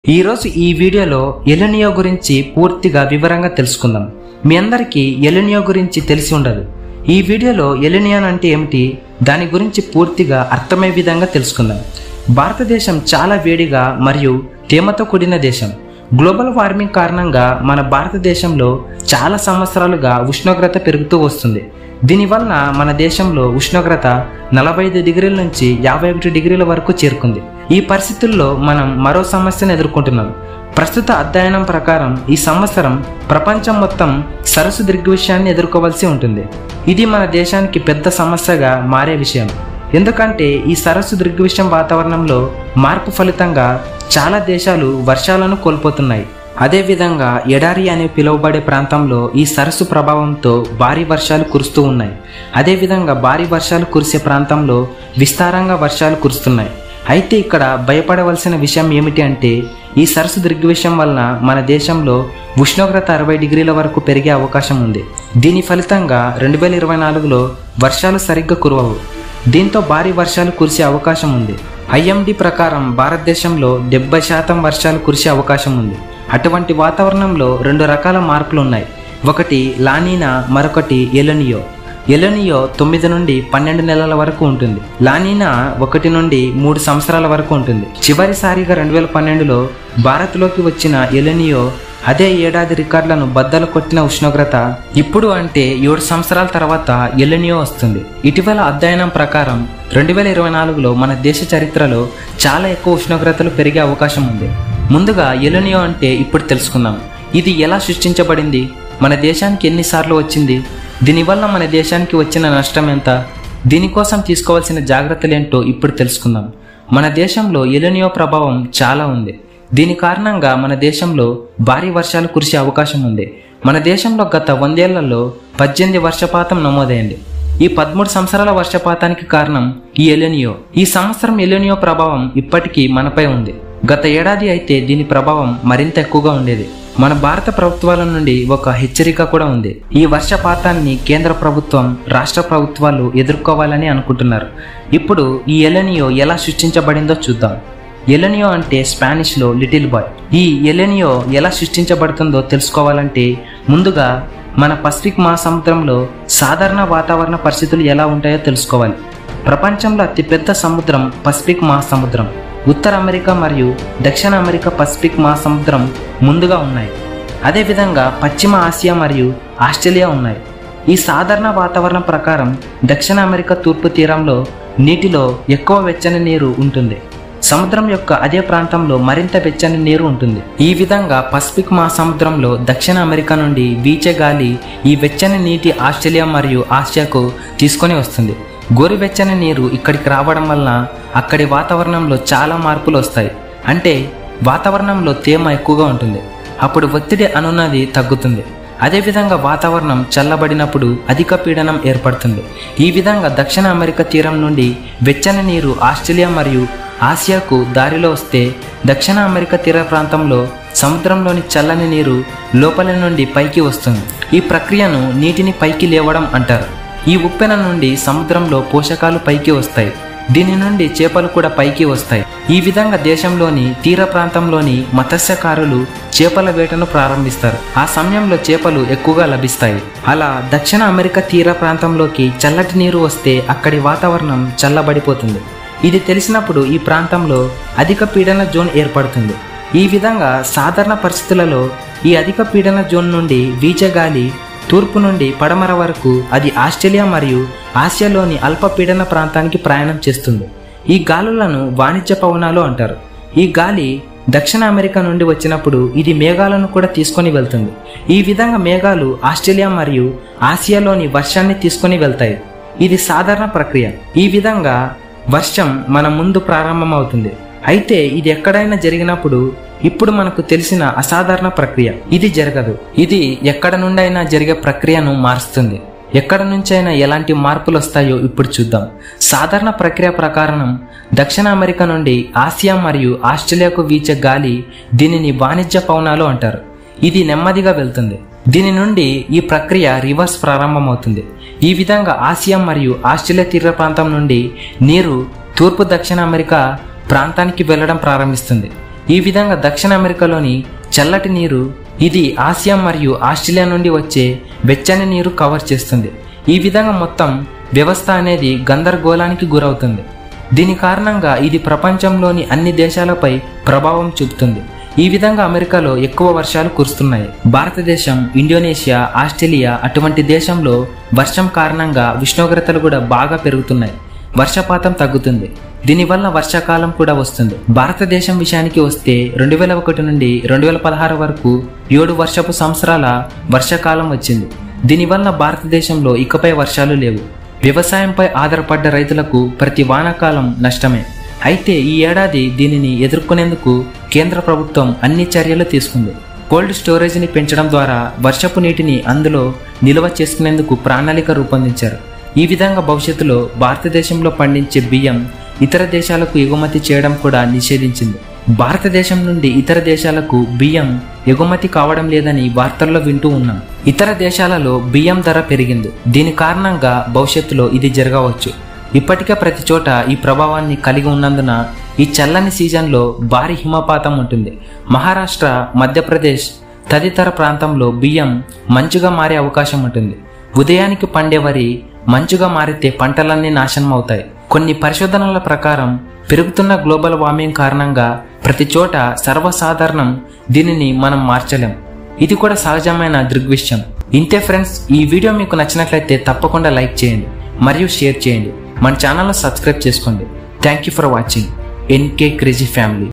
ఈరోజు ఈ వీడియోలో ఎలినియో గురించి పూర్తిగా వివరంగా తెలుసుకుందాం. మీ అందరికీ ఎలినియో గురించి తెలిసి ఉండదు. ఈ వీడియోలో ఎలినియో అంటే ఏమిటి, దాని గురించి పూర్తిగా అర్థమయ్యే విధంగా తెలుసుకుందాం. భారతదేశం చాలా వేడిగా మరియు తేమతో కూడిన దేశం. గ్లోబల్ వార్మింగ్ కారణంగా మన భారతదేశంలో చాలా సంవత్సరాలుగా ఉష్ణోగ్రత పెరుగుతూ వస్తుంది. దీనివల్ల మన దేశంలో ఉష్ణోగ్రత 45 డిగ్రీల నుంచి 51 డిగ్రీల వరకు చేరుకుంది. ఈ పరిస్థితుల్లో మనం మరో సమస్యను ఎదుర్కొంటున్నాం. ప్రస్తుత అధ్యయనం ప్రకారం ఈ సంవత్సరం ప్రపంచం మొత్తం సరస్సు దృగ్విషయాన్ని ఎదుర్కోవాల్సి ఉంటుంది. ఇది మన దేశానికి పెద్ద సమస్యగా మారే విషయం. ఎందుకంటే ఈ సరస్సు దృగ్విషయం వాతావరణంలో మార్పు ఫలితంగా చాలా దేశాలు వర్షాలను కోల్పోతున్నాయి. అదేవిధంగా ఎడారి అని పిలువబడే ప్రాంతంలో ఈ సరస్సు ప్రభావంతో భారీ వర్షాలు కురుస్తూ ఉన్నాయి. అదేవిధంగా భారీ వర్షాలు కురిసే ప్రాంతంలో విస్తారంగా వర్షాలు కురుస్తున్నాయి. అయితే ఇక్కడ భయపడవలసిన విషయం ఏమిటి అంటే, ఈ సరస్సు దృగ్విషయం వలన మన దేశంలో ఉష్ణోగ్రత 60 డిగ్రీల వరకు పెరిగే అవకాశం ఉంది. దీని ఫలితంగా 2024లో వర్షాలు సరిగ్గా కురవవు. దీంతో భారీ వర్షాలు కురిసే అవకాశం ఉంది. ఐఎండీ ప్రకారం భారతదేశంలో 70% వర్షాలు కురిసే అవకాశం ఉంది. అటువంటి వాతావరణంలో 2 రకాల మార్పులు ఉన్నాయి. ఒకటి లానీనా, మరొకటి ఎలినియో. ఎలినియో 9 నుండి 12 నెలల వరకు ఉంటుంది. లానీనా 1 నుండి 3 సంవత్సరాల వరకు ఉంటుంది. చివరిసారిగా 2012లో భారత్లోకి వచ్చిన ఎలినియో అదే ఏడాది రికార్డులను బద్దలు కొట్టిన ఉష్ణోగ్రత ఇప్పుడు అంటే 7 సంవత్సరాల తర్వాత ఎలినియో వస్తుంది. ఇటీవల అధ్యయనం ప్రకారం 2024లో మన దేశ చరిత్రలో చాలా ఎక్కువ ఉష్ణోగ్రతలు పెరిగే అవకాశం ఉంది. ముందుగా ఎలినియో అంటే ఇప్పుడు తెలుసుకుందాం. ఇది ఎలా సృష్టించబడింది, మన దేశానికి ఎన్నిసార్లు వచ్చింది, దీనివల్ల మన దేశానికి వచ్చిన నష్టం ఎంత, దీనికోసం తీసుకోవాల్సిన జాగ్రత్తలు ఏంటో ఇప్పుడు తెలుసుకుందాం. మన దేశంలో ఎలినియో ప్రభావం చాలా ఉంది. దీని కారణంగా మన దేశంలో భారీ వర్షాలు కురిసే అవకాశం ఉంది. మన దేశంలో గత 100 ఏళ్లలో 18 వర్షపాతం నమోదైంది. ఈ 13 సంవత్సరాల వర్షపాతానికి కారణం ఈ ఎలినియో. ఈ సంవత్సరం ఎలినియో ప్రభావం ఇప్పటికీ మనపై ఉంది. గత ఏడాది అయితే దీని ప్రభావం మరింత ఎక్కువగా ఉండేది. మన భారత ప్రభుత్వాల నుండి ఒక హెచ్చరిక కూడా ఉంది. ఈ వర్షపాతాన్ని కేంద్ర ప్రభుత్వం, రాష్ట్ర ప్రభుత్వాలు ఎదుర్కోవాలని అనుకుంటున్నారు. ఇప్పుడు ఈ ఎలినియో ఎలా సృష్టించబడిందో చూద్దాం. ఎలినియో అంటే స్పానిష్లో లిటిల్ బాయ్. ఈ ఎలినియో ఎలా సృష్టించబడుతుందో తెలుసుకోవాలంటే ముందుగా మన పసిఫిక్ మహాసముద్రంలో సాధారణ వాతావరణ పరిస్థితులు ఎలా ఉంటాయో తెలుసుకోవాలి. ప్రపంచంలో అతిపెద్ద సముద్రం పసిఫిక్ మహాసముద్రం. ఉత్తర అమెరికా మరియు దక్షిణ అమెరికా పసిఫిక్ మహాసముద్రం ముందుగా ఉన్నాయి. అదేవిధంగా పశ్చిమ ఆసియా మరియు ఆస్ట్రేలియా ఉన్నాయి. ఈ సాధారణ వాతావరణం ప్రకారం దక్షిణ అమెరికా తూర్పు తీరంలో నీటిలో ఎక్కువ వెచ్చని నీరు ఉంటుంది. సముద్రం యొక్క అదే ప్రాంతంలో మరింత వెచ్చని నీరు ఉంటుంది. ఈ విధంగా పసిఫిక్ మహాసముద్రంలో దక్షిణ అమెరికా నుండి వీచే గాలి ఈ వెచ్చని నీటి ఆస్ట్రేలియా మరియు ఆసియాకు తీసుకొని వస్తుంది. గోరువెచ్చని నీరు ఇక్కడికి రావడం వలన అక్కడి వాతావరణంలో చాలా మార్పులు వస్తాయి. అంటే వాతావరణంలో తేమ ఎక్కువగా ఉంటుంది. అప్పుడు ఒత్తిడి అనున్నది తగ్గుతుంది. అదేవిధంగా వాతావరణం చల్లబడినప్పుడు అధిక పీడనం ఏర్పడుతుంది. ఈ విధంగా దక్షిణ అమెరికా తీరం నుండి వెచ్చని నీరు ఆస్ట్రేలియా మరియు ఆసియాకు దారిలో వస్తే దక్షిణ అమెరికా తీర ప్రాంతంలో సముద్రంలోని చల్లని నీరు లోపలి నుండి పైకి వస్తుంది. ఈ ప్రక్రియను నీటిని పైకి లేవడం అంటారు. ఈ ఉప్పెన నుండి సముద్రంలో పోషకాలు పైకి వస్తాయి. దీని నుండి చేపలు కూడా పైకి వస్తాయి. ఈ విధంగా దేశంలోని తీర ప్రాంతంలోని మత్స్యకారులు చేపల వేటను ప్రారంభిస్తారు. ఆ సమయంలో చేపలు ఎక్కువగా లభిస్తాయి. అలా దక్షిణ అమెరికా తీర ప్రాంతంలోకి చల్లటి నీరు వస్తే అక్కడి వాతావరణం చల్లబడిపోతుంది. ఇది తెలిసినప్పుడు ఈ ప్రాంతంలో అధిక పీడన జోన్ ఏర్పడుతుంది. ఈ విధంగా సాధారణ పరిస్థితులలో ఈ అధిక పీడన జోన్ నుండి వీచే గాలి తూర్పు నుండి పడమర వరకు అది ఆస్ట్రేలియా మరియు ఆసియాలోని అల్పపీడన ప్రాంతానికి ప్రయాణం చేస్తుంది. ఈ గాలులను వాణిజ్య పవనాలు అంటారు. ఈ గాలి దక్షిణ అమెరికా నుండి వచ్చినప్పుడు ఇది మేఘాలను కూడా తీసుకొని వెళ్తుంది. ఈ విధంగా మేఘాలు ఆస్ట్రేలియా మరియు ఆసియాలోని వర్షాన్ని తీసుకొని వెళ్తాయి. ఇది సాధారణ ప్రక్రియ. ఈ విధంగా వర్షం మన ముందు ప్రారంభమవుతుంది. అయితే ఇది ఎక్కడైనా జరిగినప్పుడు ఇప్పుడు మనకు తెలిసిన అసాధారణ ప్రక్రియ ఇది జరగదు. ఇది ఎక్కడ నుండైనా జరిగే ప్రక్రియను మారుస్తుంది. ఎక్కడ నుంచైనా ఎలాంటి మార్పులు వస్తాయో ఇప్పుడు చూద్దాం. సాధారణ ప్రక్రియ ప్రకారం దక్షిణ అమెరికా నుండి ఆసియా మరియు ఆస్ట్రేలియాకు వీచే గాలి దీనిని వాణిజ్య పవనాలు అంటారు. ఇది నెమ్మదిగా వెళ్తుంది. దీని నుండి ఈ ప్రక్రియ రివర్స్ ప్రారంభమవుతుంది. ఈ విధంగా ఆసియా మరియు ఆస్ట్రేలియా తీర ప్రాంతం నుండి నీరు తూర్పు దక్షిణ అమెరికా ప్రాంతానికి వెళ్లడం ప్రారంభిస్తుంది. ఈ విధంగా దక్షిణ అమెరికాలోని చల్లటి నీరు ఇది ఆసియా మరియు ఆస్ట్రేలియా నుండి వచ్చే వెచ్చని నీరు కవర్ చేస్తుంది. ఈ విధంగా మొత్తం వ్యవస్థ అనేది గందరగోళానికి గురవుతుంది. దీని కారణంగా ఇది ప్రపంచంలోని అన్ని దేశాలపై ప్రభావం చూపుతుంది. ఈ విధంగా అమెరికాలో ఎక్కువ వర్షాలు కురుస్తున్నాయి. భారతదేశం, ఇండోనేషియా, ఆస్ట్రేలియా అటువంటి దేశంలో వర్షం కారణంగా ఉష్ణోగ్రతలు కూడా బాగా పెరుగుతున్నాయి. వర్షపాతం తగ్గుతుంది. దీనివల్ల వర్షాకాలం కూడా వస్తుంది. భారతదేశం విషయానికి వస్తే 2001 నుండి 2016 వరకు 7 వర్షపు సంవత్సరాల వర్షాకాలం వచ్చింది. దీనివల్ల భారతదేశంలో ఇకపై వర్షాలు లేవు. వ్యవసాయంపై ఆధారపడ్డ రైతులకు ప్రతి వానాకాలం నష్టమే. అయితే ఈ ఏడాది దీనిని ఎదుర్కొనేందుకు కేంద్ర ప్రభుత్వం అన్ని చర్యలు తీసుకుంది. కోల్డ్ స్టోరేజ్ని పెంచడం ద్వారా వర్షపు నీటిని అందులో నిల్వ చేసుకునేందుకు ప్రణాళిక రూపొందించారు. ఈ విధంగా భవిష్యత్తులో భారతదేశంలో పండించే బియ్యం ఇతర దేశాలకు ఎగుమతి చేయడం కూడా నిషేధించింది. భారతదేశం నుండి ఇతర దేశాలకు బియ్యం ఎగుమతి కావడం లేదని వార్తల్లో వింటూ ఉన్నాం. ఇతర దేశాలలో బియ్యం ధర పెరిగింది. దీని కారణంగా భవిష్యత్తులో ఇది జరగవచ్చు. ఇప్పటికే ప్రతి చోట ఈ ప్రభావాన్ని కలిగి ఉన్నందున ఈ చల్లని సీజన్లో భారీ హిమపాతం ఉంటుంది. మహారాష్ట్ర, మధ్యప్రదేశ్ తదితర ప్రాంతంలో బియ్యం మంచుగా మారే అవకాశం ఉంటుంది. ఉదయానికి పండే వరి మంచుగా మారితే పంటలన్నీ నాశనం అవుతాయి. కొన్ని పరిశోధనల ప్రకారం పెరుగుతున్న గ్లోబల్ వార్మింగ్ కారణంగా ప్రతి చోట సర్వసాధారణం. దీనిని మనం మార్చలేం. ఇది కూడా సహజమైన దృగ్విషయం. ఇంతే ఫ్రెండ్స్, ఈ వీడియో మీకు నచ్చినట్లయితే తప్పకుండా లైక్ చేయండి మరియు షేర్ చేయండి. మన ఛానల్ను సబ్స్క్రైబ్ చేసుకోండి. Thank you for watching. NK crazy family.